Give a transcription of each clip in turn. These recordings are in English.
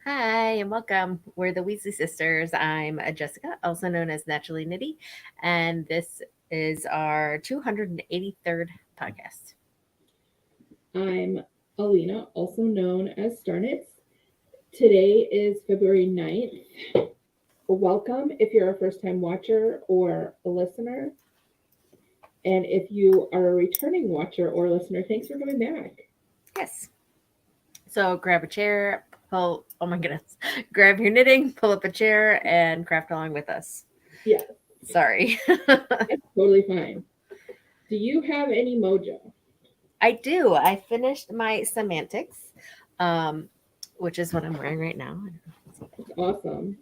Hi and welcome. We're the Weasley sisters. I'm Jessica, also known as Naturally Nitty, and this is our 283rd podcast. I'm Allena, also known as Starnitz. Today is February 9th. Welcome if you're a first time watcher or a listener. And if you are a returning watcher or listener, thanks for coming back. Yes. So grab a chair, pull, oh my goodness, grab your knitting, pull up a chair, and craft along with us. Yeah, Sorry. that's totally fine. Do you have any mojo? I do. I finished my semantics, um, which is what I'm wearing right now. It's awesome.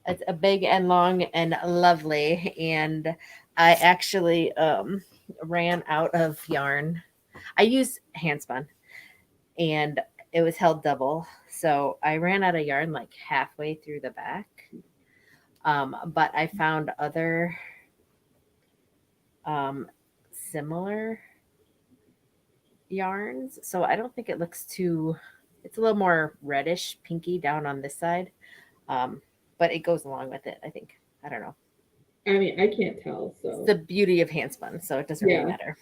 It's a big and long and lovely, and I actually ran out of yarn. I used handspun, and it was held double, so I ran out of yarn like halfway through the back. But I found other um, similar yarns, so I don't think it looks too. It's a little more reddish, pinky down on this side, um, but it goes along with it. I think. I don't know. I mean, I can't tell, It's so the beauty of handspun, so it doesn't really yeah, matter.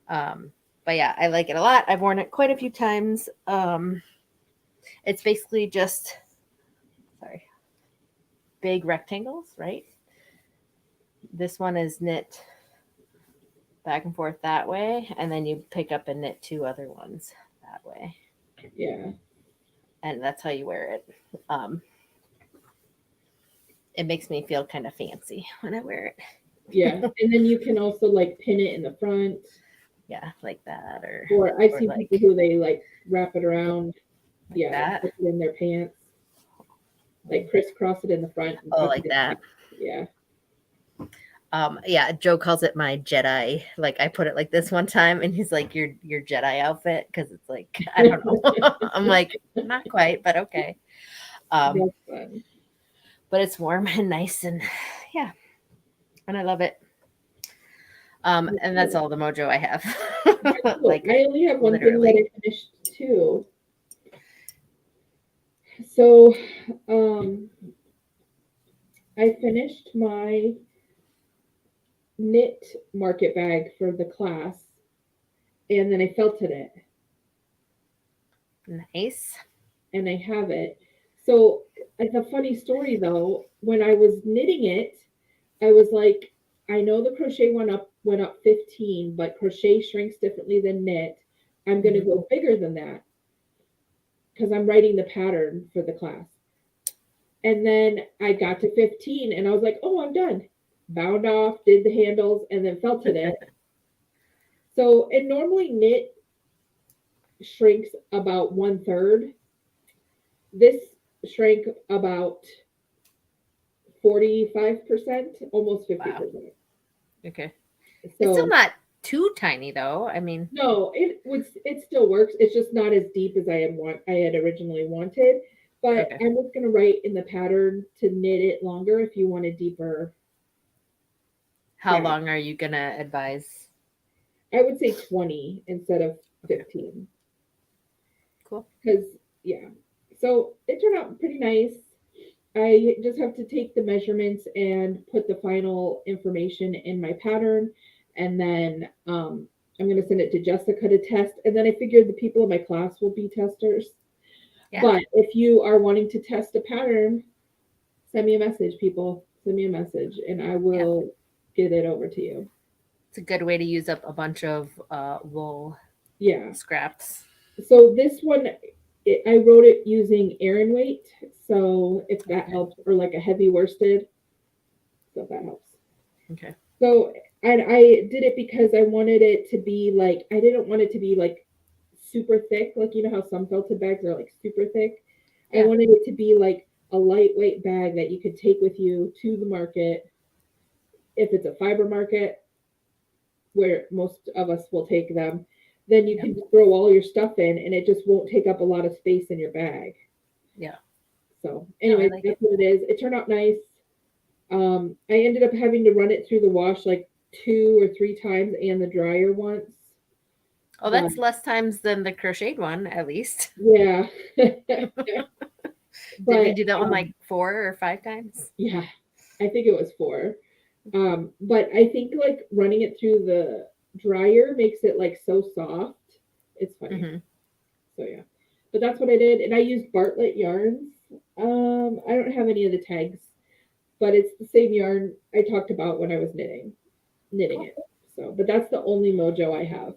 Um, but yeah, I like it a lot. I've worn it quite a few times. It's basically just sorry, big rectangles, right? This one is knit back and forth that way, and then you pick up and knit two other ones that way, yeah, and that's how you wear it. Um, it makes me feel kind of fancy when I wear it. yeah. And then you can also like pin it in the front, Yeah, like that, or I've or seen people who they like wrap it around, like yeah, that. put it in their pants, like crisscross it in the front and Oh, tuck like it in. that. Yeah. Yeah, Joe calls it my Jedi. Like I put it like this one time, and he's like, your Jedi outfit," because it's like I don't know. I'm like, not quite, but okay. Um, That's fun. but it's warm and nice, and yeah, and I love it. That's And that's cool. all the mojo I have. That's cool. Like I only have one thing that literally. I finished too. So, um, I finished my knit market bag for the class, and then I felted it, Nice. and I have it. So, it's a funny story though. When I was knitting it, I was like, I know the crochet went up 15, but crochet shrinks differently than knit. I'm gonna Mhm. go bigger than that because I'm writing the pattern for the class. And then I got to 15 and I was like, oh, I'm done. Bound off, did the handles, and then felted it. So, and normally knit shrinks about 1/3. This shrank about 45%, almost Wow. 50%. Okay. It's still So not too tiny though. I mean, no, it still works. It's just not as deep as I had originally wanted. But okay. I'm just gonna write in the pattern to knit it longer if you want a deeper How bag. long are you gonna advise? I would say 20 instead of Okay. 15. Cool. Because yeah. So it turned out pretty nice. I just have to take the measurements and put the final information in my pattern, and then I'm going to send it to Jessica to test. And then I figured the people in my class will be testers. Yeah. But if you are wanting to test a pattern, send me a message, people. Send me a message, and I Yeah. will get it over to you. It's a good way to use up a bunch of wool Yeah. scraps. So this one, I wrote it using Aran weight. So if that Okay. helps, or like a heavy worsted, so if that helps. Okay. So, and I did it because I wanted it to be like, I didn't want it to be like super thick. Like, you know how some felted bags are like super thick? I Yeah. wanted it to be like a lightweight bag that you could take with you to the market. If it's a fiber market, where most of us will take them, then you Yeah. can throw all your stuff in and it just won't take up a lot of space in your bag. Yeah. So, No, I anyways, like it. that's what it is. It turned out nice. I ended up having to run it through the wash like 2 or 3 times and the dryer once. Oh, that's less times than the crocheted one, at least. Yeah. Did we But do that one like 4 or 5 times? yeah, I think it was 4. But I think like running it through the dryer makes it like so soft. It's funny. Mm-hmm. So yeah. But that's what I did. And I used Bartlett yarns. I don't have any of the tags, but it's the same yarn I talked about when I was knitting it. So, but that's the only Mojo I have.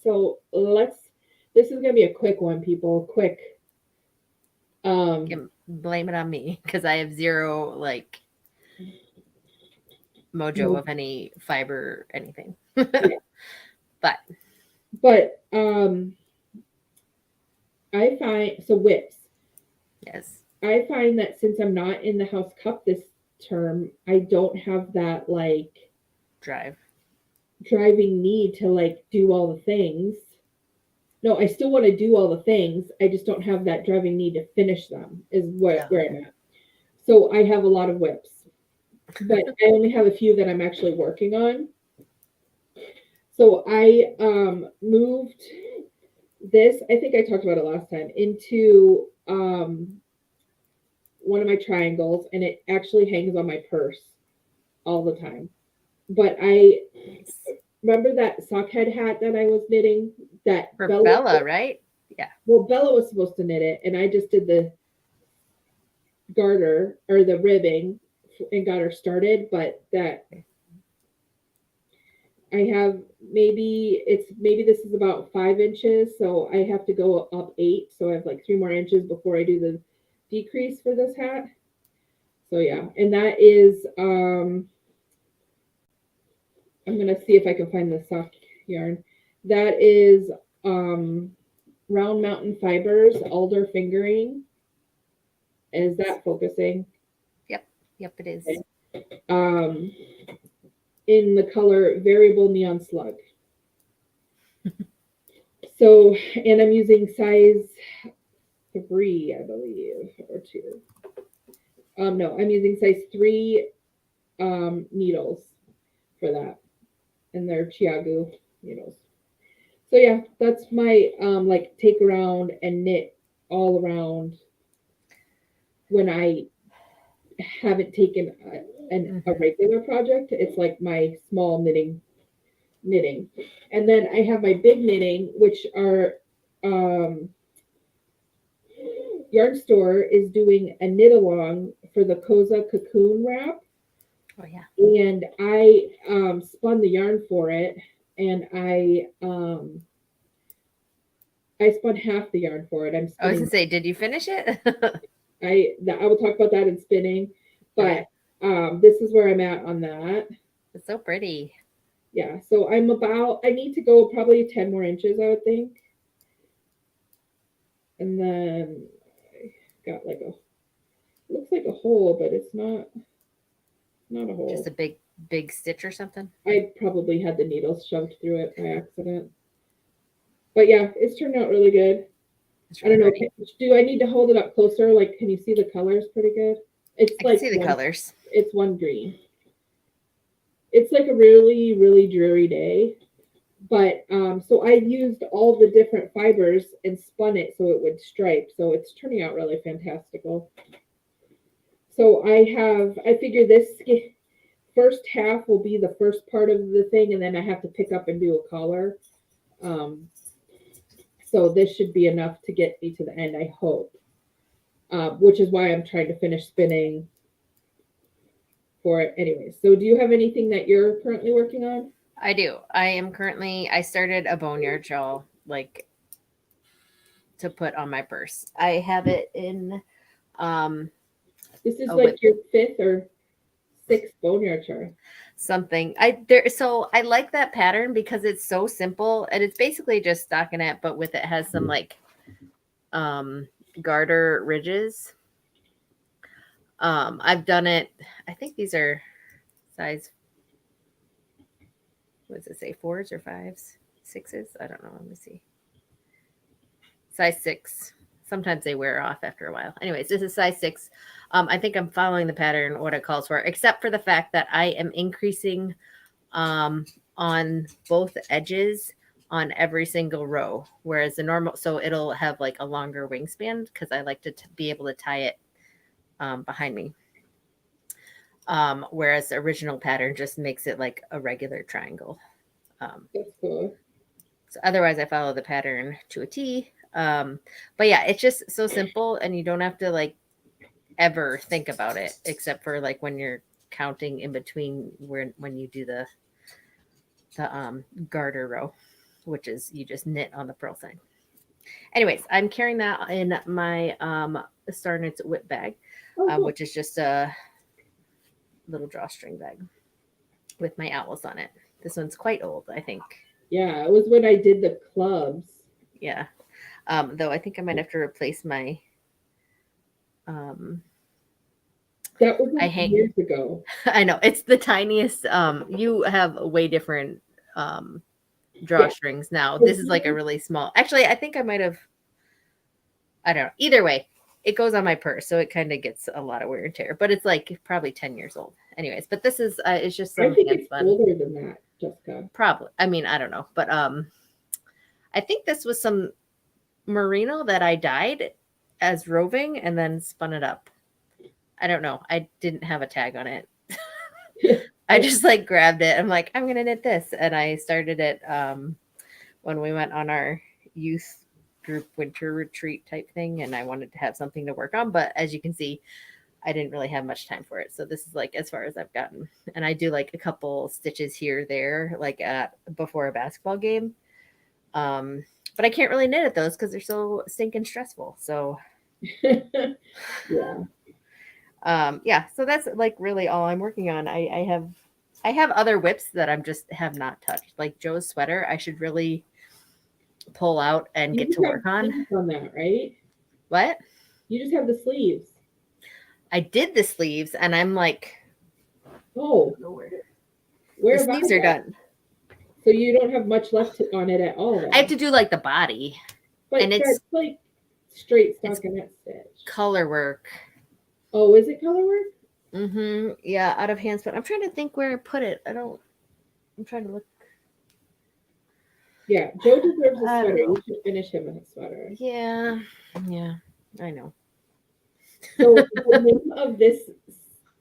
So this is gonna be a quick one, people. Quick. Blame it on me because I have 0 like Mojo of any fiber, anything. But I find so whips. yes, I find that since I'm not in the House Cup this term, I don't have that like driving need to like do all the things. No, I still want to do all the things. I just don't have that driving need to finish them, is where I'm at. So I have a lot of whips, but I only have a few that I'm actually working on. So I moved this, I think I talked about it last time, into one of my triangles, and it actually hangs on my purse all the time. But I remember that sock head hat that I was knitting that for Bella, right? Yeah. Well, Bella was supposed to knit it, and I just did the garter or the ribbing and got her started. But that I have maybe this is about 5 inches, so I have to go up 8. So I have like 3 more inches before I do the decrease for this hat. So yeah, and that is I'm gonna see if I can find the soft yarn. That is Round Mountain Fibers Alder Fingering. Is that focusing? Yep, it is. In the color Variable Neon Slug. So, and I'm using size 3, I believe, or 2. No, I'm using size 3 needles for that, and they're Chiagu needles. So yeah, that's my like take around and knit all around when I haven't taken a regular project. It's like my small knitting. And then I have my big knitting, which are Yarn Store is doing a knit along for the Koza cocoon wrap. Oh yeah. And I spun the yarn for it, and I spun half the yarn for it. I was gonna say, did you finish it? I will talk about that in spinning, but this is where I'm at on that. It's so pretty. Yeah, so I need to go probably 10 more inches, I would think. And then I got like looks like a hole, but it's not a hole. Just a big stitch or something? I probably had the needles shoved through it by accident. But yeah, it's turned out really good. Really, I don't know. Do I need to hold it up closer? Like, can you see the colors pretty good? It's I like can see the colors. It's one green. It's like a really, really dreary day. But so I used all the different fibers and spun it so it would stripe. So it's turning out really fantastical. So I figure this first half will be the first part of the thing, and then I have to pick up and do a collar. So this should be enough to get me to the end, I hope. Which is why I'm trying to finish spinning for it anyway. So do you have anything that you're currently working on? I do. I started a boneyard shawl, like, to put on my purse. I have it in this is like your 5th or 6th boneyard shawl. Something. So I like that pattern because it's so simple, and it's basically just stockinette, but with it has some like garter ridges. I've done it. I think these are size, what does it say, 4s or 5s, 6s? I don't know. Let me see. Size 6. Sometimes they wear off after a while. Anyways, this is size 6. I think I'm following the pattern, what it calls for, except for the fact that I am increasing on both edges on every single row, whereas the normal, so it'll have like a longer wingspan because I like to be able to tie it behind me. Whereas the original pattern just makes it like a regular triangle. That's cool. So otherwise, I follow the pattern to a T. But yeah, it's just so simple, and you don't have to like ever think about it, except for like when you're counting in between when you do the garter row, which is you just knit on the purl side. Anyways, I'm carrying that in my Star Knits whip bag, Cool. which is just a little drawstring bag with my owls on it. This one's quite old, I think. Yeah, it was when I did the clubs. Yeah. Though I think I might have to replace my That was I like hang years ago. I know it's the tiniest. You have way different Yeah. drawstrings now. This is like a really small. Actually, I think I might have. I don't know. Either way, it goes on my purse, so it kind of gets a lot of wear and tear. But it's like probably 10 years old. Anyways, but this is it's just I some think hand it's spun. older than that, Jessica. Probably. I mean, I don't know, but I think this was some merino that I dyed as roving and then spun it up. I don't know. I didn't have a tag on it. I just like grabbed it. I'm like, I'm gonna knit this, and I started it when we went on our youth group winter retreat type thing, and I wanted to have something to work on. But as you can see, I didn't really have much time for it. So this is like as far as I've gotten, and I do like a couple stitches here there, like at before a basketball game. But I can't really knit at those because they're so stinking stressful. So Yeah. yeah, so that's like really all I'm working on. I have other whips that I'm just have not touched. Like Joe's sweater, I should really pull out and You get just to have work on. sleeves on that, right? What? You just have the sleeves. I did the sleeves and I'm like, Oh, the where have I sleeves are got? done. So you don't have much left on it at all I have then. to do like the body But and that's like straight stockinette stitch. color work. Oh, is it color work? Mm-hmm. Yeah, out of hands, but I'm trying to think where I put it. I'm trying to look. Yeah, Joe deserves a I don't sweater. know. You should finish him a sweater. Yeah. Yeah. I know. So the name of this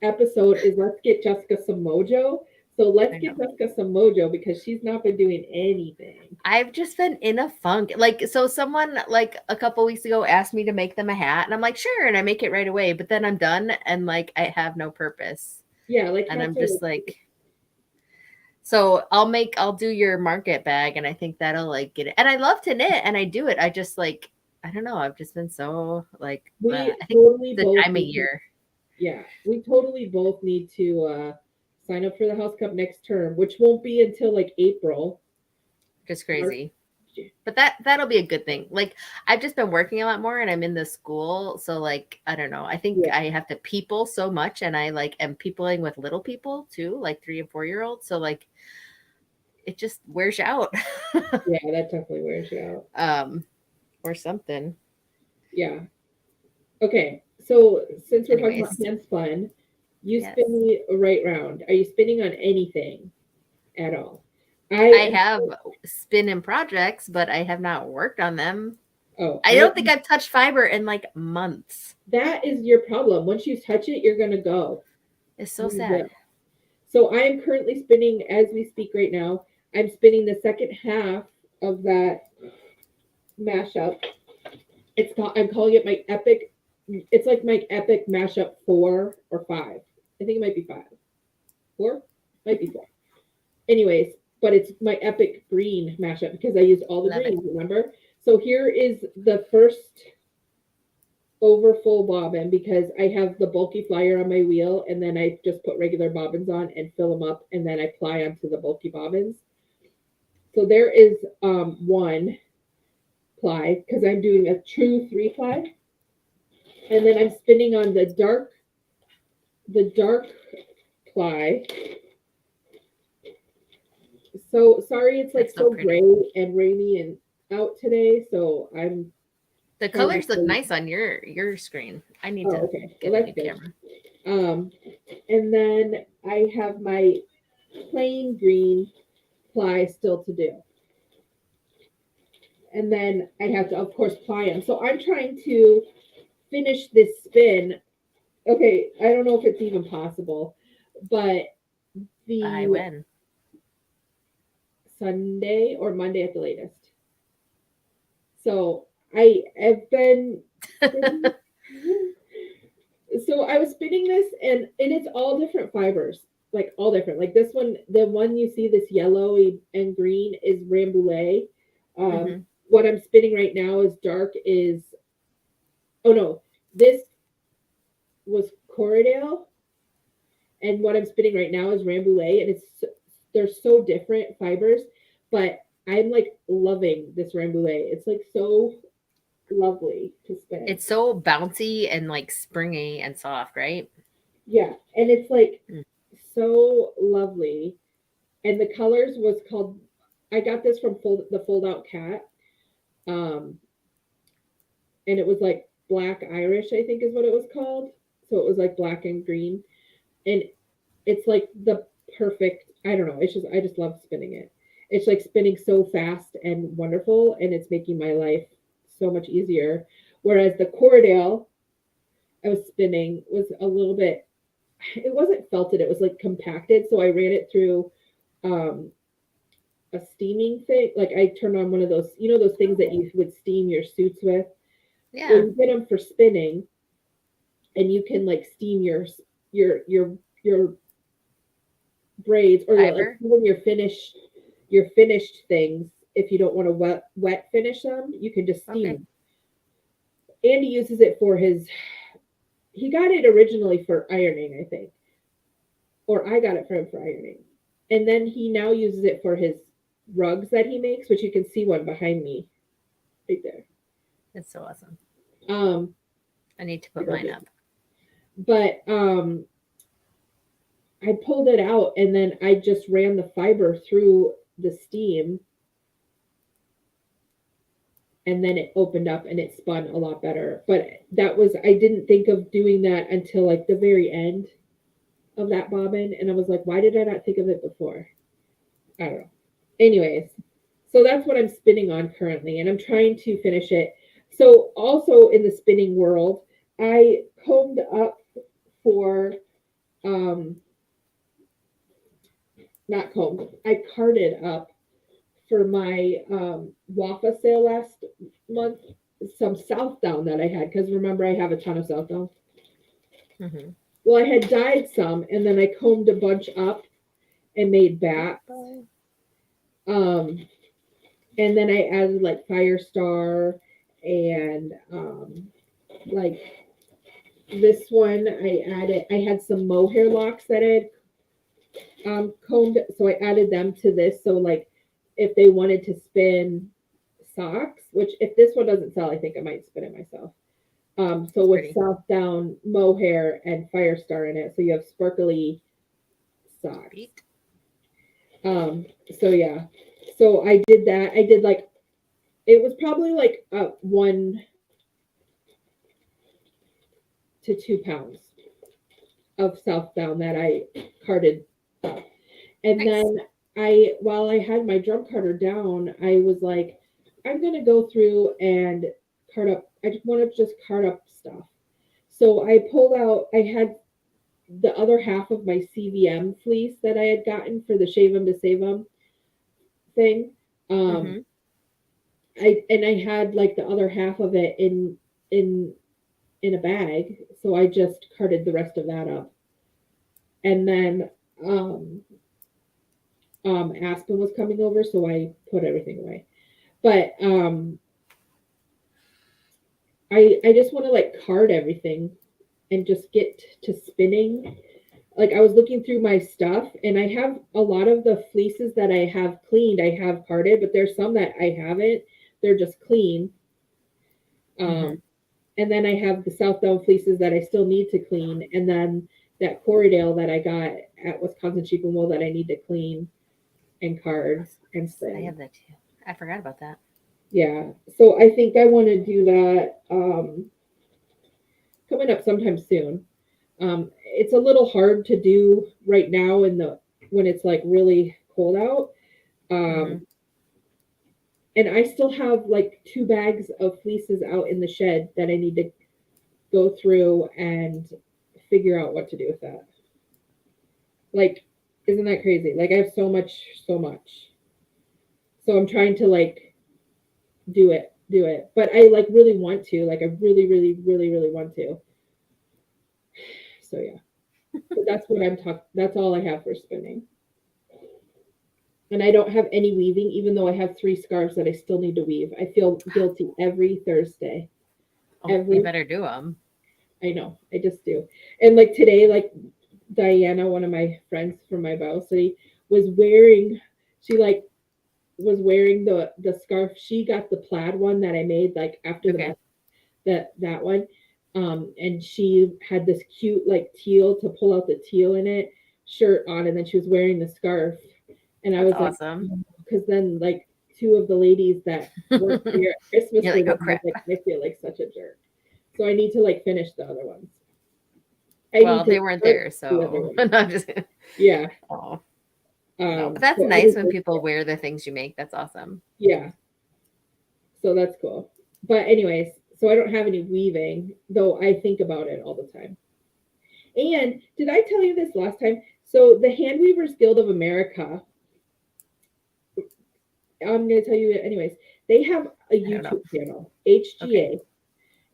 episode is Let's Get Jessica Some Mojo. So let's I get know. Jessica some mojo because she's not been doing anything. I've just been in a funk. Like, so someone like a couple weeks ago asked me to make them a hat, and I'm like, sure, and I make it right away, but then I'm done and like I have no purpose. Yeah, like And I'm hats are just like, so I'll do your market bag, and I think that'll like get it. And I love to knit and I do it. I just like, I don't know, I've just been so like we I think totally the both time of need to, year. yeah, we totally both need to sign up for the House Cup next term, which won't be until like April. Just March. crazy. But that'll be a good thing. Like I've just been working a lot more and I'm in the school, so like I don't know. I think Yeah. I have to people so much and I like am peopling with little people too, like 3 and 4 year olds. So like it just wears you out. Yeah, that definitely wears you out. Or something. Yeah. Okay. So since we're talking about Anyways, hand spun, you yes. spin me right round. Are you spinning on anything at all? I have spin in projects, but I have not worked on them. Oh, I don't think I've touched fiber in like months. that is your problem. Once you touch it, you're gonna go. It's so You sad. will. So I am currently spinning as we speak right now. I'm spinning the second half of that mashup. I'm calling it my epic. It's like my epic mashup 4 or 5. I think it might be 5. 4? Might be 4. Anyways, but it's my epic green mashup because I used all the Love it. greens, remember? So here is the first over full bobbin because I have the bulky flyer on my wheel and then I just put regular bobbins on and fill them up and then I ply onto the bulky bobbins. So there is one ply because I'm doing a true 3-ply. And then I'm spinning on the dark ply. So sorry it's like so pretty. gray and rainy and out today, so I'm The colors look nice on your screen. I need to get a new camera. And then I have my plain green ply still to do. and then I have to, of course, ply them. So I'm trying to finish this spin. Okay, I don't know if it's even possible, but By the when? Sunday or Monday at the latest. So I have been spinning. So I was spinning this, and it's all different fibers, like all different. Like this one, the one you see, this yellow and green is Rambouillet. Hmm. What I'm spinning right now is dark. Is oh no, this was Corriedale, and what I'm spinning right now is Rambouillet, and they're so different fibers, but I'm like loving this Rambouillet. It's like so lovely to spin. It's so bouncy and like springy and soft, right? Yeah, and it's like Mm. so lovely. And the colors was called. I got this from the Fold Out Cat, um, and it was like Black Irish, I think is what it was called. So it was like black and green, and it's like the perfect. I don't know. It's just I just love spinning it. It's like spinning so fast and wonderful, and it's making my life so much easier. Whereas the Cordale I was spinning was a little bit. It wasn't felted. It was like compacted. So I ran it through um, a steaming thing. Like I turned on one of those, those things that Oh, you would steam your suits with. Well, yeah. you get them for spinning, and you can like steam your braids, or like Fiber. when your finished things. If you don't want to wet finish them, you can just steam Okay. them. Andy uses it for his. He got it originally for ironing, I think, or I got it for him for ironing, and then he now uses it for his rugs that he makes, which you can see one behind me right there. It's so awesome. Um, I need to I put love mine it. up. But I pulled it out, and then I just ran the fiber through the steam, and then it opened up and it spun a lot better. But I didn't think of doing that until like the very end of that bobbin, and I was like, why did I not think of it before? I don't know. Anyways, so that's what I'm spinning on currently, and I'm trying to finish it. So also in the spinning world, I combed up for um not combed. I carded up for my Wafa sale last month some South Down that I had, because remember I have a ton of South Down. Hmm. Well, I had dyed some, and then I combed a bunch up and made bats. Um, and then I added like Firestar and like this one I had some mohair locks that I had combed, so I added them to this. So like if they wanted to spin socks, which if this one doesn't sell, I think I might spin it myself. So It's with pretty. South Down mohair and Firestar in it, so you have sparkly socks. Sweet. Um, so yeah, so I did that. I did like it was probably like 1 to 2 pounds of South Down that I carded up. And Nice. then while I had my drum carder down, I was like, I'm gonna go through and card up. I just want to just card up stuff. So I pulled out. I had the other half of my CVM fleece that I had gotten for the Shave 'em to Save 'em thing. Um, Hmm. I had like the other half of it in in a bag, so I just carded the rest of that up. And then um, Aspen was coming over, so I put everything away. But I just want to like card everything and just get to spinning. Like I was looking through my stuff, and I have a lot of the fleeces that I have cleaned. I have carded, but there's some that I haven't. They're just clean. Hmm. Um, and then I have the South Down fleeces that I still need to clean, and then that Corriedale that I got at Wisconsin Sheep and Wool that I need to clean and card That's and nice. I spin. have that too. I forgot about that. Yeah, so I think I want to do that coming up sometime soon. It's a little hard to do right now in the when it's like really cold out. Hmm. Um, And I still have like 2 bags of fleeces out in the shed that I need to go through and figure out what to do with that. Like, isn't that crazy? Like, I have so much, so much. So I'm trying to like do it. But I like really want to. Like, I really, really, really, really want to. So yeah. But that's what I'm talking. That's all I have for spinning. And I don't have any weaving, even though I have 3 scarves that I still need to weave. I feel guilty every Thursday. Oh, you Every, better do them. I know, I just do. And like today, like Diana, one of my friends from my Bible study, was wearing, she like was wearing the scarf. She got the plaid one that I made like after the Okay. that one. And she had this cute like teal to pull out the teal in it shirt on, and then she was wearing the scarf. And I That's was like, awesome. because then like 2 of the ladies that worked here at Christmas You're were like, there. oh I was crap. like, I feel like such a jerk. So I need to like finish the other ones. I need Well, to they weren't start there, the other so ones. no, I'm just Yeah. oh no. But that's So I nice need when to, people wear the things you make. That's awesome. yeah. So that's cool. But anyways, so I don't have any weaving, though I think about it all the time. And did I tell you this last time? So the Hand Weavers Guild of America, I'm going to tell you it anyways. They have a I don't know. YouTube channel, Okay. HGA.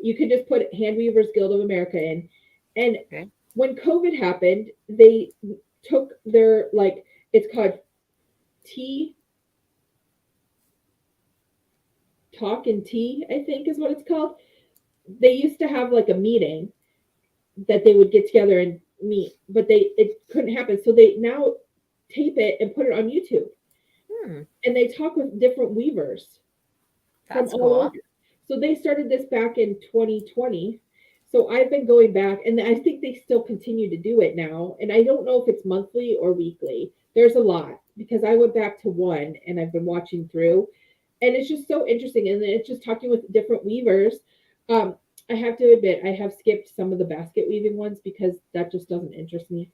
You can just put Hand Weavers Guild of America in. And Okay. when COVID happened, they took their like it's called Tea Talk and Tea, I think is what it's called. They used to have like a meeting that they would get together and meet, but it couldn't happen. So they now tape it and put it on YouTube. Hmm. And they talk with different weavers from That's all over. cool. So they started this back in 2020. So I've been going back, and I think they still continue to do it now. And I don't know if it's monthly or weekly. There's a lot because I went back to one and I've been watching through, and it's just so interesting. And it's just talking with different weavers. Um, I have to admit, I have skipped some of the basket weaving ones because that just doesn't interest me.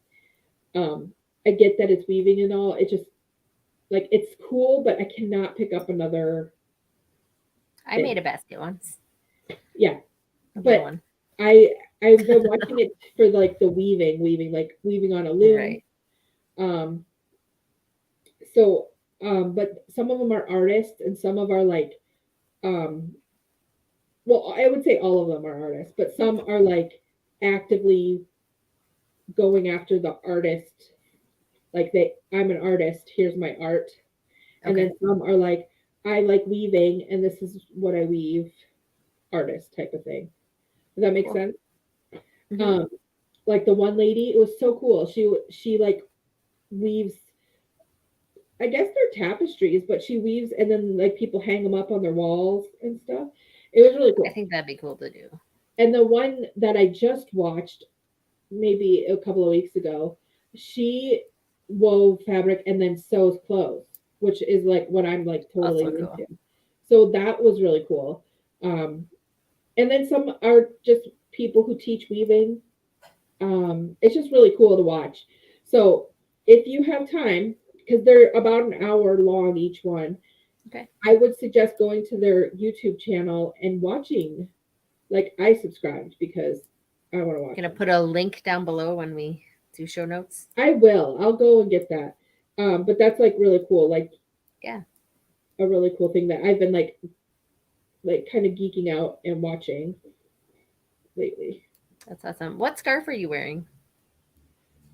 Um, I get that it's weaving and all. It just like it's cool, but I cannot pick up another I thing. made a basket once. Yeah, A little but one. I I've been watching it for like the weaving, like weaving on a loom. Right. Um, so but some of them are artists and some of are like um, well, I would say all of them are artists, but some are like actively going after the artist. Like I'm an artist. Here's my art, and Okay. then some are like, I like weaving, and this is what I weave, artist type of thing. Does that make Cool. sense? Hmm. Um, like the one lady, it was so cool. She like weaves. I guess they're tapestries, but she weaves, and then like people hang them up on their walls and stuff. It was really I cool. think that'd be cool to do. And the one that I just watched, maybe a couple of weeks ago, she wove fabric and then sews clothes, which is like what I'm like totally Also cool. into. So that was really cool. Um, and then some are just people who teach weaving. It's just really cool to watch. So if you have time, because they're about an hour long each one, Okay. I would suggest going to their YouTube channel and watching. Like I subscribed because I want to watch Gonna them. put a link down below when we do show notes. I will. I'll go and get that. But that's like really cool. Like Yeah. a really cool thing that I've been like kind of geeking out and watching lately. That's awesome. What scarf are you wearing?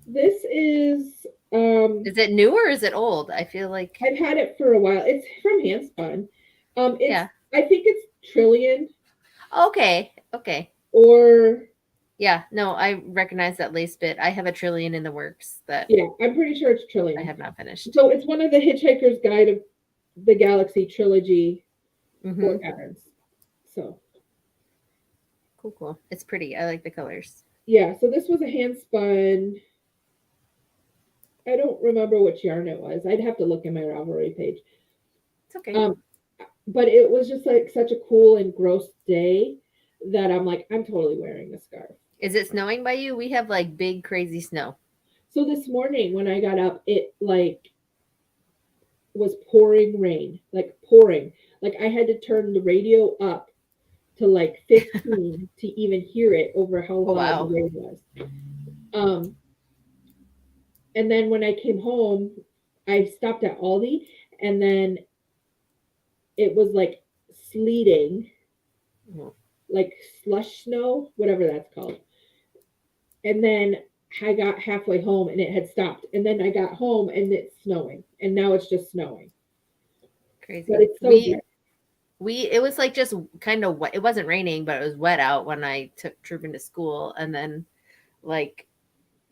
This is Is it new or is it old? I feel like I've had it for a while. It's from Handspun. It's yeah. I think it's Trillion Okay. Okay. or Yeah. No, I recognize that lace bit. I have a trillion in the works that yeah, I'm pretty sure it's I Trillion. have not finished. So it's one of the Hitchhiker's Guide of the Galaxy trilogy Mm-hmm. 4 patterns. So Cool, cool. It's pretty. I like the colors. yeah, so this was a hand spun. I don't remember which yarn it was. I'd have to look in my Ravelry page. It's okay. Um, but it was just like such a cool and gross day that I'm like, I'm totally wearing a scarf. Is it snowing by you? We have like big, crazy snow. So this morning when I got up, it like was pouring rain, like pouring. Like I had to turn the radio up to like 15 to even hear it over how Oh loud the wow. rain was. Um, and then when I came home, I stopped at Aldi, and then it was like sleeting, Mhm. like slush snow, whatever that's called. And then I got halfway home and it had stopped. And then I got home and it's snowing. And now it's just snowing. But Crazy. it's so good. We it was like just kind of wet. It wasn't raining, but it was wet out when I took Truman to school, and then like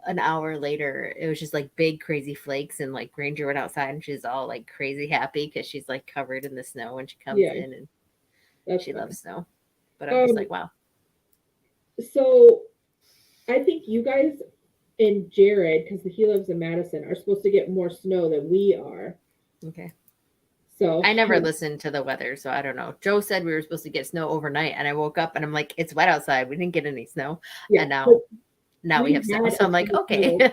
an hour later, it was just like big crazy flakes, and like Granger went outside and she's all like crazy happy because she's like covered in the snow when she comes Yeah, in, and that's she fun. loves snow. But I'm just Um, like, wow. so I think you guys and Jared, because he lives in Madison, are supposed to get more snow than we are. Okay. So I never listened to the weather, so I don't know. Joe said we were supposed to get snow overnight, and I woke up and I'm like, it's wet outside. We didn't get any snow, yeah, and but now we we have snow. had So a I'm like, ton of okay. snow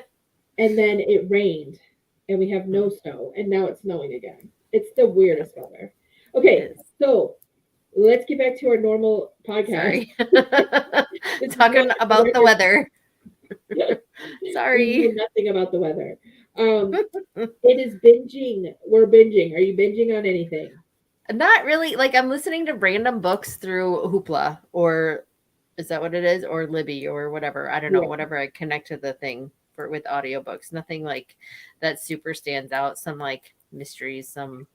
and then it rained and we have no snow and now it's snowing again. It's the Yeah, weirdest weather. it Okay, is. so let's get back to our normal podcast. Sorry. This is not Talking a about the record. weather. We know Sorry. nothing about the weather. It is binging. We're binging. Are you binging on anything? Not really. Like I'm listening to random books through Hoopla, or is that what it is? Or Libby or whatever. I don't know. Yeah. Whatever I connect to the thing for with audiobooks. Nothing like that super stands out. Some like mysteries, some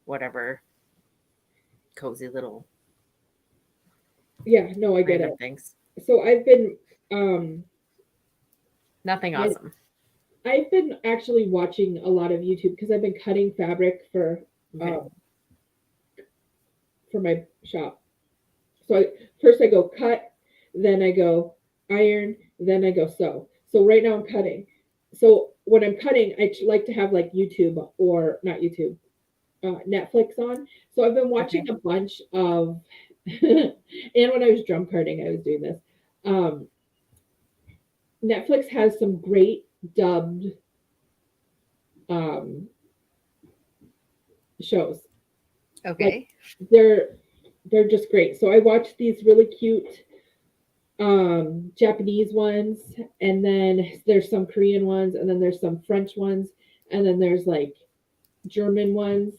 whatever cozy little Yeah, no, I get random it. things. So um Nothing I awesome. I've been actually watching a lot of YouTube because I've been cutting fabric Okay. um for my shop. So first I go cut, then I go iron, then I go sew. So right now I'm cutting. So when I'm cutting, I like to have like YouTube or not YouTube, Netflix on. So I've been watching Okay. a bunch of, and when I was drum carting, I was doing this. Um, Netflix has some great dubbed um, shows. Like Okay. they're they're just great. So I watch these really cute Japanese ones, and then there's some Korean ones, and then there's some French ones, and then there's like German ones.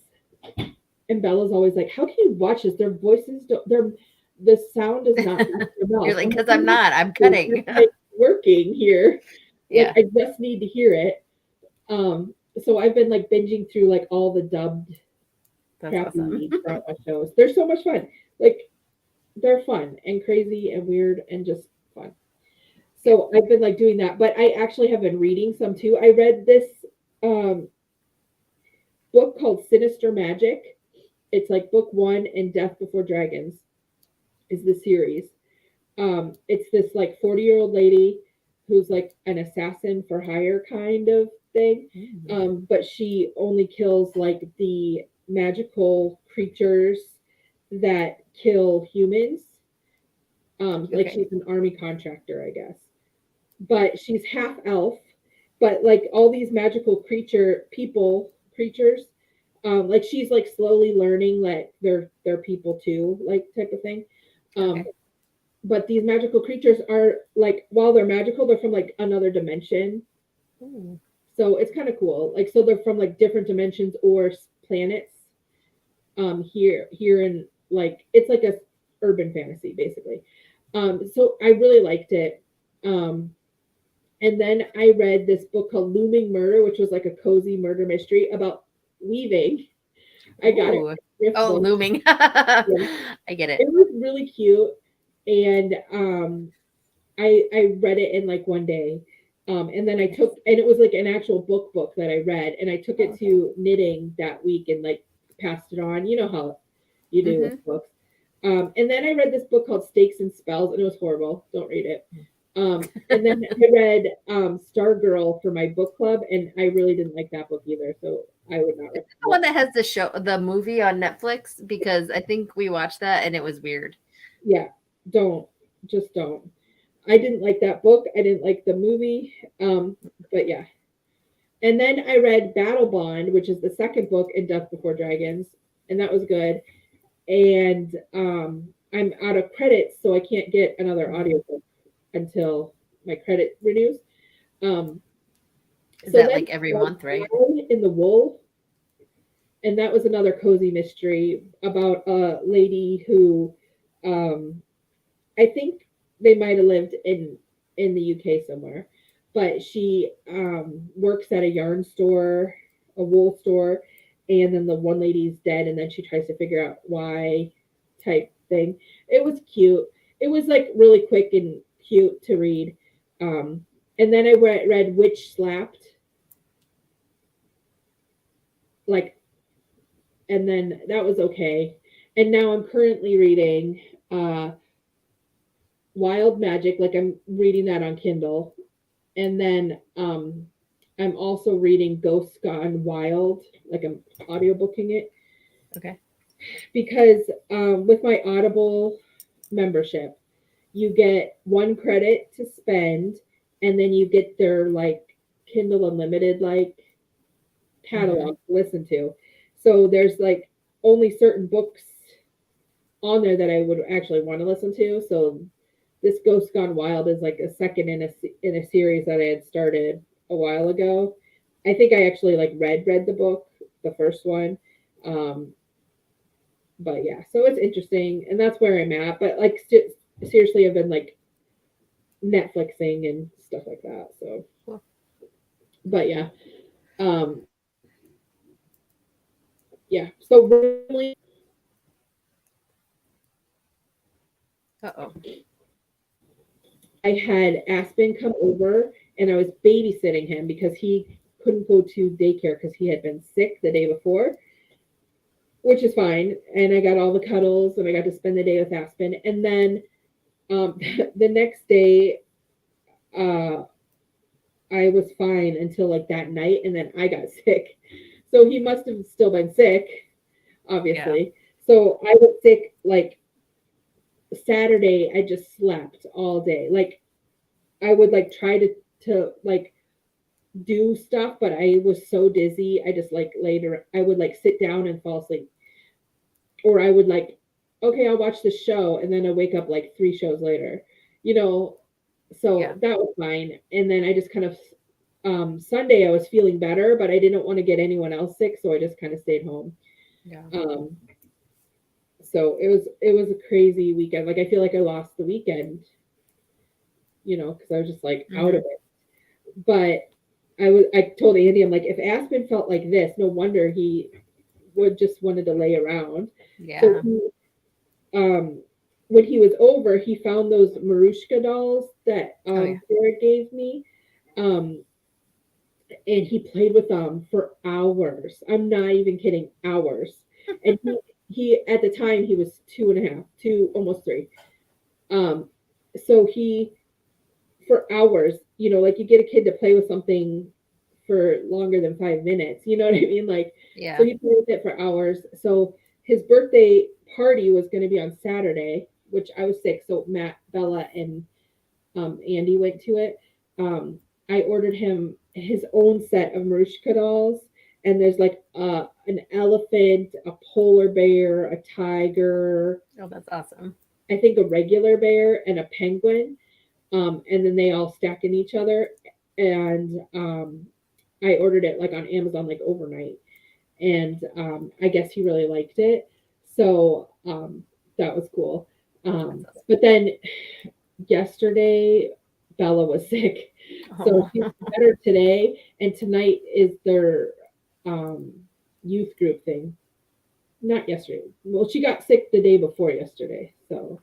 And Bella's always like, "How can you watch this? Their voices don't. Their the sound is not like their You're mouth." like, I'm like, because "I'm I'm not not. I'm watching. cutting. I'm like working here. Like Yeah. I just need to hear it." Um, so I've been like binging through like all the dubbed That's awesome. crappy drama shows. They're so much fun. Like they're fun and crazy and weird and just fun. Yeah. So I've been like doing that, but I actually have been reading some too. I read this um, book called Sinister Magic. It's like book one and Death Before Dragons is the series. It's this like 40-year-old lady who's like an assassin for hire kind of thing. Mm. But she only kills like the magical creatures that kill humans. Like Okay. she's an army contractor, I guess. But she's half elf. But like all these magical creatures, like she's like slowly learning that they're people too, like type of thing. Um, Okay. but these magical creatures are like while they're magical, they're from like another dimension. Ooh. So it's kind of cool. Like so they're from like different dimensions or planets. Here in like it's like a urban fantasy basically. So I really liked it. Um, and then I read this book called Looming Murder, which was like a cozy murder mystery about weaving. I got it Ooh. from Thrift Oh, Book. looming. Yeah. I get it. It was really cute, and I read it in like one day. And then I Nice. took, and it was like an actual book that I read, and I took Oh, it okay. to knitting that week and like passed it on. You know how you do Mm-hmm. with books. And then I read this book called Stakes and Spells, and it was horrible. Don't read it. And then I read Stargirl for my book club, and I really didn't like that book either, so I would not Is recommend that the it. one that has the movie on Netflix? Because I think we watched that and it was weird. Yeah, don't, just don't. I didn't like that book. I didn't like the movie. But yeah. And then I read Battle Bond, which is the second book in Death Before Dragons, and that was good. and I'm out of credits, so I can't get another Mhm. audiobook until my credit renews. Um, Is so that then like every like month, right? Dying in the Wool, and that was another cozy mystery about a lady who, um, I think they might have lived in the UK somewhere, but she works at a yarn store, a wool store, and then the one lady's dead, and then she tries to figure out why, type thing. It was cute. It was like really quick and cute to read. Um, and then I read Witch Slapped, like, and then that was okay. And now I'm currently reading uh, Wild Magic, like I'm reading that on Kindle. And then I'm also reading Ghosts Gone Wild, like I'm audiobooking it, Okay. because with my Audible membership, you get 1 credit to spend, and then you get their like Kindle Unlimited like Hmm. catalog to listen to. So there's like only certain books on there that I would actually want to listen to. So this Ghost Gone Wild is like a second in a series that I had started a while ago. I think I actually like read the book, the first one. Um, but yeah, so it's interesting, and that's where I'm at. But like seriously, I've been like Netflixing and stuff like that. So, Cool. but yeah, um, yeah. So really, Uh-oh. I had Aspen come over, and I was babysitting him because he couldn't go to daycare because he had been sick the day before, which is fine. And I got all the cuddles, and I got to spend the day with Aspen. And then the next day, uh, I was fine until like that night, and then I got sick. So he must have still been sick, Yeah. obviously. So I was sick like Saturday. I just slept all day. Like I would like try to like do stuff, but I was so dizzy. I just like later I would like sit down and fall asleep, or I would like, okay, I'll watch the show, and then I wake up like 3 shows later, you know. So Yeah. that was fine. And then I just kind of Sunday I was feeling better, but I didn't want to get anyone else sick, so I just kind of stayed home. Yeah. Um, so it was a crazy weekend. Like I feel like I lost the weekend, because I was just like out Hmm. of it. But I told Andy, I'm like, if Aspen felt like this, no wonder he would just wanted to lay around. So Yeah. he when he was over, he found those Marushka dolls that Oh yeah. Jared gave me. Um, and he played with them for hours. I'm not even kidding, hours. And he at the time he was 2.5, two almost 3. Um, so he for hours, like you get a kid to play with something for longer than 5 minutes. You know what I mean? Like, so Yeah. he played with it for hours. So his birthday party was going to be on Saturday, which I was sick. So Matt, Bella, and Andy went to it. I ordered him his own set of Marushka dolls, and there's like an elephant, a polar bear, a tiger, Oh, that's awesome. I think a regular bear, and a penguin. And then they all stack in each other. And I ordered it like on Amazon like overnight, and I guess he really liked it. So that was cool. That's awesome. But then yesterday Bella was sick. So Oh. she's better today, and tonight is their um, youth group thing. Not yesterday. Well, she got sick the day before yesterday. So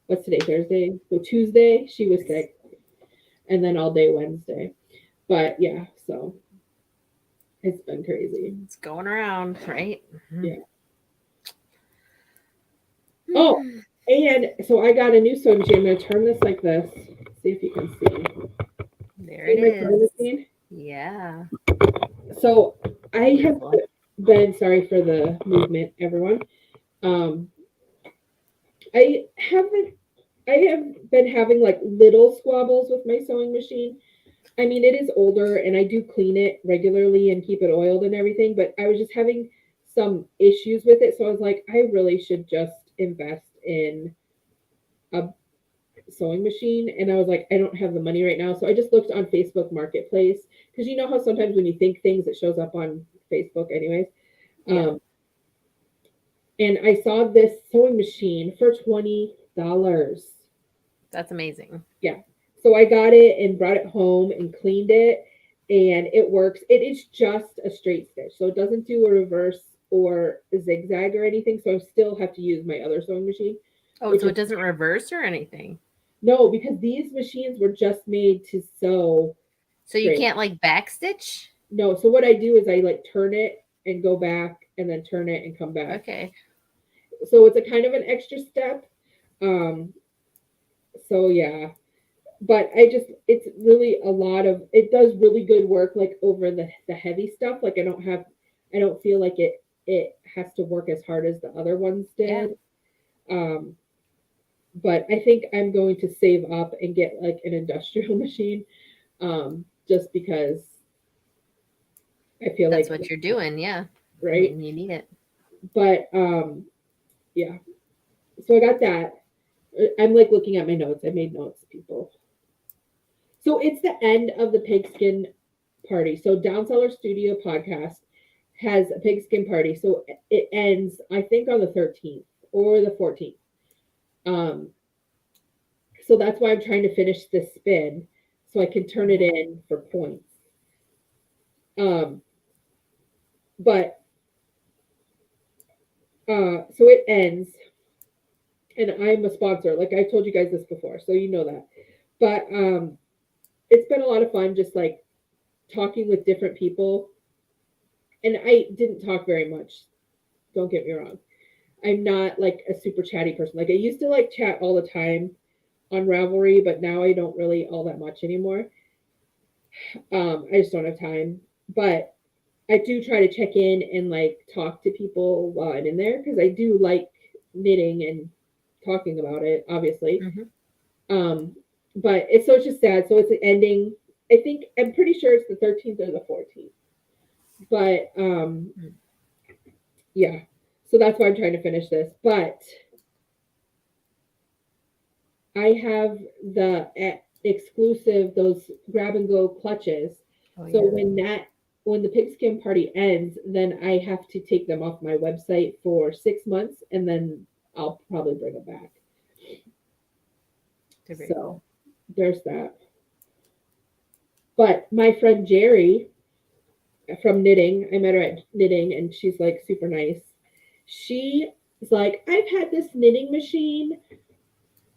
what's today? Thursday. So Tuesday she was sick, and then all day Wednesday. But yeah, so it's been crazy. It's going around, right? Yeah. Oh, Mhm. and so I got a new sewing machine. I'm going to turn this like this. See if you can see. There it See my sewing is. machine? Yeah. So I have Beautiful. been sorry for the movement, everyone. Um, I haven't. I have been having like little squabbles with my sewing machine. I mean, it is older, and I do clean it regularly and keep it oiled and everything. But I was just having some issues with it. So I was like, I really should just invest in a sewing machine. And I was like, I don't have the money right now. So I just looked on Facebook Marketplace because you know how sometimes when you think things, it shows up on Facebook anyways. Yeah. And I saw this sewing machine for $20. That's amazing. Yeah. So I got it and brought it home and cleaned it, and it works. It is just a straight stitch. So it doesn't do a reverse or a zigzag or anything. So I still have to use my other sewing machine, Oh, which so is it doesn't reverse or anything. no, because these machines were just made to sew So you straight. can't like backstitch? No, so what I do is I like turn it and go back and then turn it and come back. Okay. So it's a kind of an extra step. Um, so yeah, but I just it's really a lot of it does really good work like over the heavy stuff. Like I don't feel like it has to work as hard as the other ones Yeah. did. Um, but I think I'm going to save up and get like an industrial machine, just because I feel That's like what you're doing. Yeah. I right. mean, you need it. But yeah, so I got that. I'm like looking at my notes. I made notes, people. So it's the end of the pigskin party. So Downseller Studio podcast has a pigskin party. So it ends, I think, on the 13th or the 14th. Um, so that's why I'm trying to finish this spin so I can turn it in for points. Um, but so it ends, and I'm a sponsor. Like I told you guys this before, so you know that. But it's been a lot of fun just like talking with different people. And I didn't talk very much. Don't get me wrong. I'm not like a super chatty person. Like I used to like chat all the time on Ravelry, but now I don't really all that much anymore. I just don't have time. But I do try to check in and like talk to people while I'm in there because I do like knitting and talking about it, obviously. Hmm. Um, but it's so it's just sad. So it's ending. I think I'm pretty sure it's the 13th or the 14th. But yeah. So that's why I'm trying to finish this. But I have the exclusive those grab and go clutches. Oh, So yeah. when the pigskin party ends, then I have to take them off my website for 6 months, and then I'll probably bring them back. They're very So cool. there's that. But my friend Jerry from knitting, I met her at knitting, and she's like super nice. She is like, I've had this knitting machine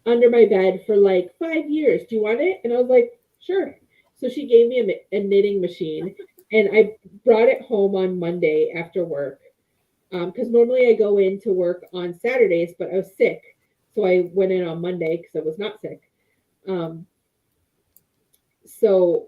under my bed for like 5 years. Do you want it? And I was like, sure. So she gave me a knitting machine, and I brought it home on Monday after work. Because normally I go in to work on Saturdays, but I was sick. So I went in on Monday because I was not sick. Um, so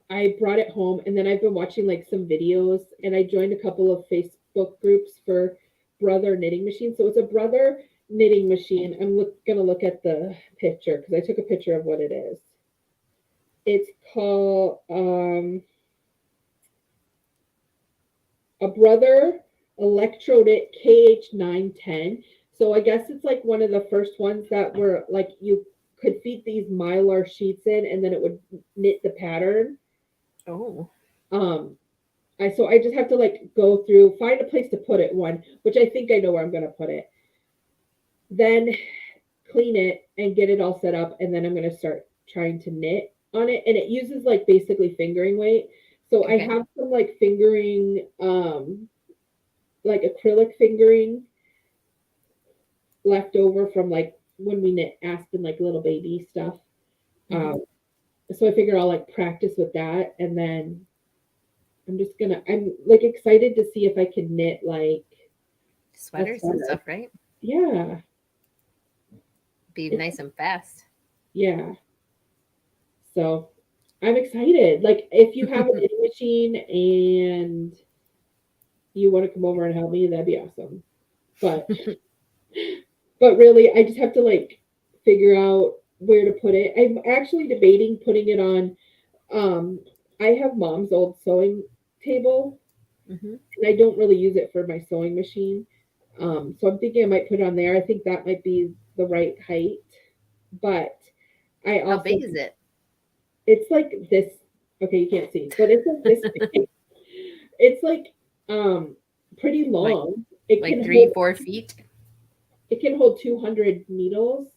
I brought it home, and then I've been watching like some videos, and I joined a couple of Facebook groups for brother knitting machines. So it's a brother knitting machine. I'm gonna look at the picture because I took a picture of what it is. It's called a brother electroknit KH910. So I guess it's like one of the first ones that were like you could feed these mylar sheets in, and then it would knit the pattern. Oh, Um, I just have to like go through, find a place to put it one, which I think I know where I'm gonna put it. Then clean it and get it all set up, and then I'm gonna start trying to knit on it. And it uses like basically fingering weight. So I okay. have some like fingering, like acrylic fingering left over from like when we knit Aspen like little baby stuff. Hmm. Um, so I figure I'll like practice with that, and then I'm like excited to see if I can knit like a Sweaters and sweater. stuff, right? Yeah. Be It's, nice and fast. yeah. So I'm excited. Like if you have a knitting machine and you want to come over and help me, that'd be awesome. But really I just have to like figure out where to put it. I'm actually debating putting it on I have mom's old sewing table. Mm-hmm. and I don't really use it for my sewing machine. So I'm thinking I might put it on there. I think that might be the right height. But I How also, big is it? it's like this. Okay, you can't see, but it's like this big. It's like pretty Like long. It like can three, hold 4 feet? 200 needles.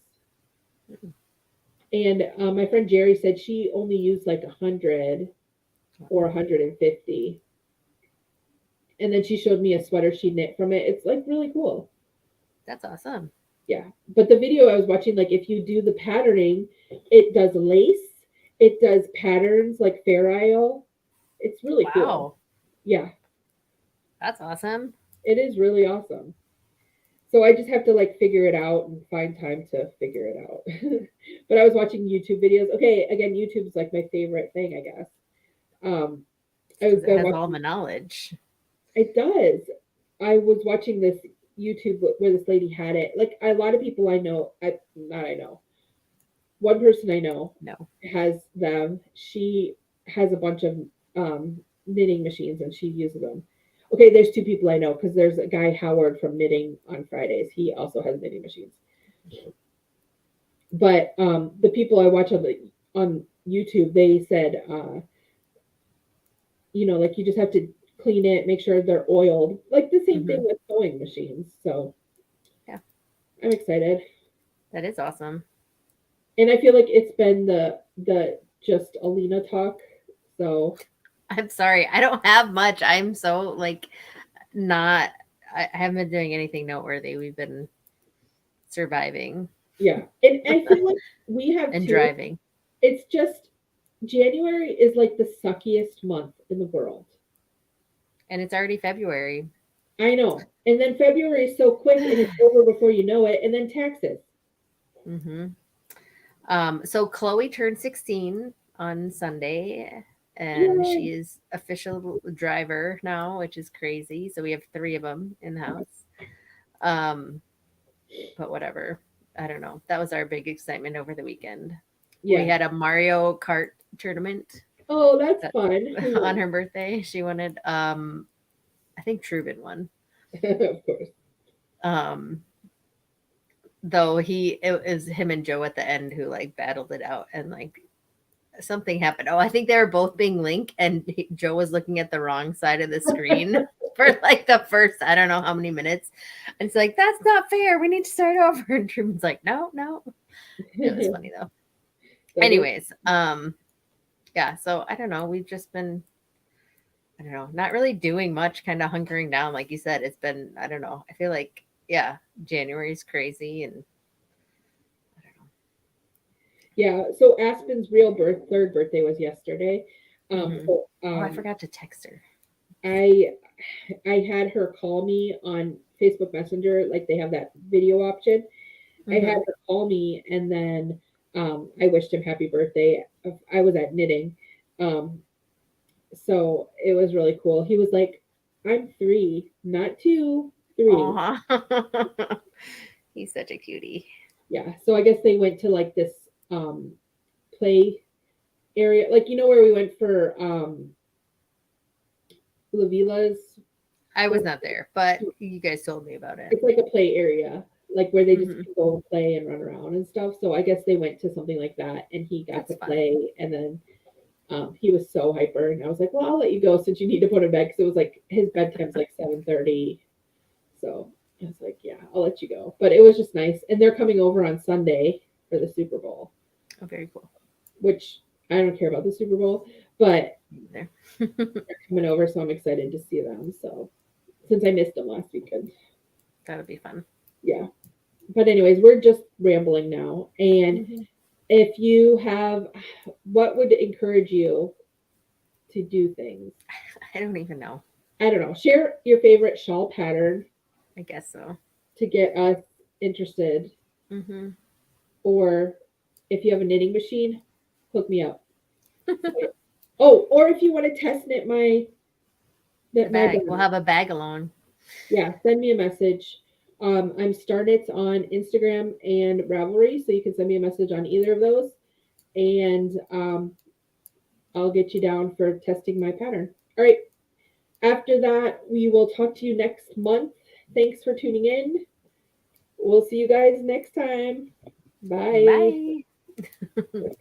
And my friend Jerry said she only used like 100 or 150. And then she showed me a sweater she knit from it. It's like really cool. That's awesome. Yeah. But the video I was watching, like if you do the patterning, it does lace, it does patterns like Fair Isle. It's really cool. Wow. Yeah, That's awesome. it is really awesome. So I just have to like figure it out and find time to figure it out. But I was watching YouTube videos. Okay, again, YouTube's like my favorite thing, I guess. Um, I was Because it been has all watching. the knowledge. It does. I was watching this YouTube where this lady had it. Like a lot of people I know, not I know. One person I know No. has them. She has a bunch of knitting machines and she uses them. Okay, there's two people I know because there's a guy Howard from Knitting on Fridays. He also has knitting machines. But the people I watch on YouTube, they said, like you just have to clean it, make sure they're oiled, like the same Mm-hmm. thing with sewing machines. So Yeah, I'm excited, that is awesome. and I feel like it's been the just Allena talk. So I'm sorry. I don't have much. I'm so like not. I haven't been doing anything noteworthy. We've been surviving yeah, and I feel like we have and too. driving, It's just January is like the suckiest month in the world. and it's already February. I know. And then February is so quick and it's over before you know it. And then taxes. Mm-hmm. So Chloe turned 16 on Sunday, and Yay. she is official driver now, which is crazy. So we have three of them in the house. Um, but whatever. I don't know. That was our big excitement over the weekend. We Yeah. had a Mario Kart tournament Oh, that's that, fun. Who on won? her birthday. She wanted I think Truben won. Of course. Um though it was him and Joe at the end who like battled it out, and like something happened. Oh, I think they were both being Link, and Joe was looking at the wrong side of the screen for like the first I don't know how many minutes. And it's like, that's not fair. We need to start over. And Truman's like, no, no. It was funny though. That is, Anyways, yeah. So I don't know. We've just been, I don't know, not really doing much. Kind of hunkering down, like you said. It's been, I don't know. I feel like, yeah, January's crazy, and I don't know. yeah. So Aspen's real third birthday was yesterday. Mm-hmm. So Oh, I forgot to text her. I I had her call me on Facebook Messenger, like they have that video option. I had Mm-hmm. her call me and then I wished him happy birthday. I was at knitting. Um, so it was really cool. He was like, I'm three, not two, three. Aw. He's such a cutie. Yeah. So I guess they went to like this play area, like where we went for Lavila's. I was not there, but you guys told me about it. It's like a play area, like where they just Hmm. can go and play and run around and stuff. So I guess they went to something like that, and he got That's to fun. play, and then he was so hyper, and I was like, "Well, I'll let you go since you need to put him bed," because it was like his bedtime's like 7:30. So I was like, "Yeah, I'll let you go." But it was just nice, and they're coming over on Sunday for the Super Bowl, Oh, very cool. which I don't care about the Super Bowl, but There. they're coming over, so I'm excited to see them. So since I missed them last weekend, That would be fun. yeah. But anyways, we're just rambling now, and Hmm. if you have, what would encourage you to do things? I don't even know. I don't know. Share your favorite shawl pattern I guess so. to get us interested, Hmm. or if you have a knitting machine, hook me up. Oh, or if you want to test knit The my bag. We'll bag, have a bag along. yeah, send me a message. I'm Starknits on Instagram and Ravelry, so you can send me a message on either of those, and I'll get you down for testing my pattern. All right, After that, we will talk to you next month. Thanks for tuning in. We'll see you guys next time. Bye. Bye.